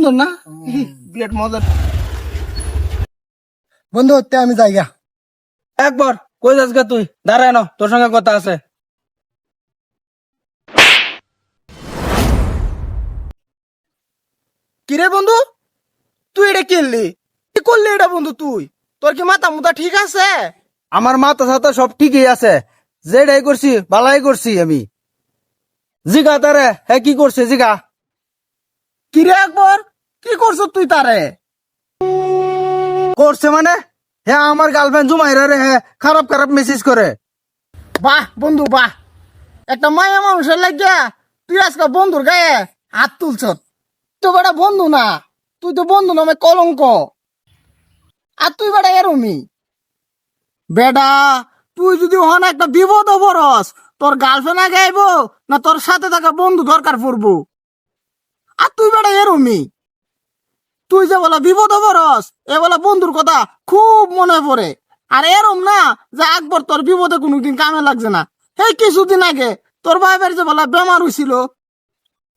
সুন্দর না? বিরাট মজা। বন্ধু হতে আমি যাইগা। একবার কই যাস গা তুই? দাঁড়ায় না, তোর সঙ্গে কথা আছে। কিরে বন্ধু, তুই এটা কিনলি? কি করলি এটা বন্ধু তুই? তোর কি মাথা মুথা ঠিক আছে? আমার মাথা ছাতা সব ঠিকই আছে, যেটাই করছি ভালাই করছি আমি। জিগা তারে হ্যাঁ কি করছে জিগা। কিরে একবার কি করছো তুই তারে? করছে মানে হ্যাঁ আমার গার্লফ্রেন্ড জুমাইরা রে হ্যাঁ খারাপ খারাপ মেসেজ করে। বাহ বন্ধু বাহ, একটা মায়া মানুষের লাগিয়া তুই আজকে বন্ধুর গায়ে হাত তুলছ। তো বেটা বন্ধু না, তুই তো বন্ধু নামে কলঙ্ক। আর তুই বেটা এরমি বেটা, তুই যদি হন একটা বিপদ বরস, তোর গার্লফ্রেন্ড আগে আইব না তোর সাথে থাকা বন্ধু দরকার পড়বো? আর তুই বেটা এরমি, তুই যে বলা বিপদ বরস, এ বলা বন্ধুর কথা খুব মনে পড়ে। আর এরম না যে আকবর তোর বিপদে কোনোদিন কামে লাগছে না। এই কিছুদিন আগে তোর ভাইয়ের যে বলা বেমার হয়েছিল,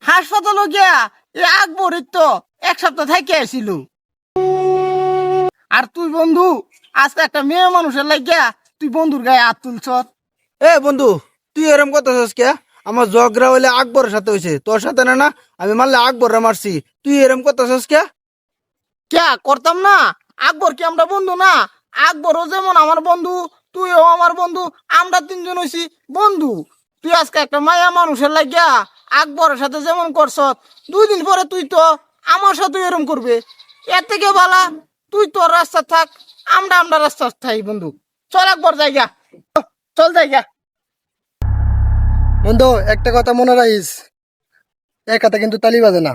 হাসপাতালে গিয়া এ আকবর তো 1 সপ্তাহ থেকে আসছিল। আর তুই বন্ধু আজকে একটা মেয়ে মানুষের লাগিয়া তুই বন্ধুর গায়ে হাত তুলছ। এ বন্ধু তুই এরম কথা চাস কে? আমার ঝগড়া হইলে আকবরের সাথে হয়েছে, তোর সাথে না। না আমি মারলে আকবররা মারছি, তুই এরম কথা চাস কে? কে করতাম না? আকবর কি আমরা বন্ধু না? আকবরও যেমন আমার বন্ধু, তুইও আমার বন্ধু, আমরা তিনজন হইছি বন্ধু। তুই আজকে একটা মায়া মানুষের লাগিয়া আকবরের সাথে যেমন করছ, 2 দিন পরে তুই তো আমার সাথে এরম করবে। এর থেকে বালা তুই তোর রাস্তা থাক, আমরা রাস্তা থাই বন্ধু। চল আকবর জায়গা, চল জায়গা। বন্ধু একটা কথা মনে রাখিস, এক হাতে কিন্তু তালি বাজে না।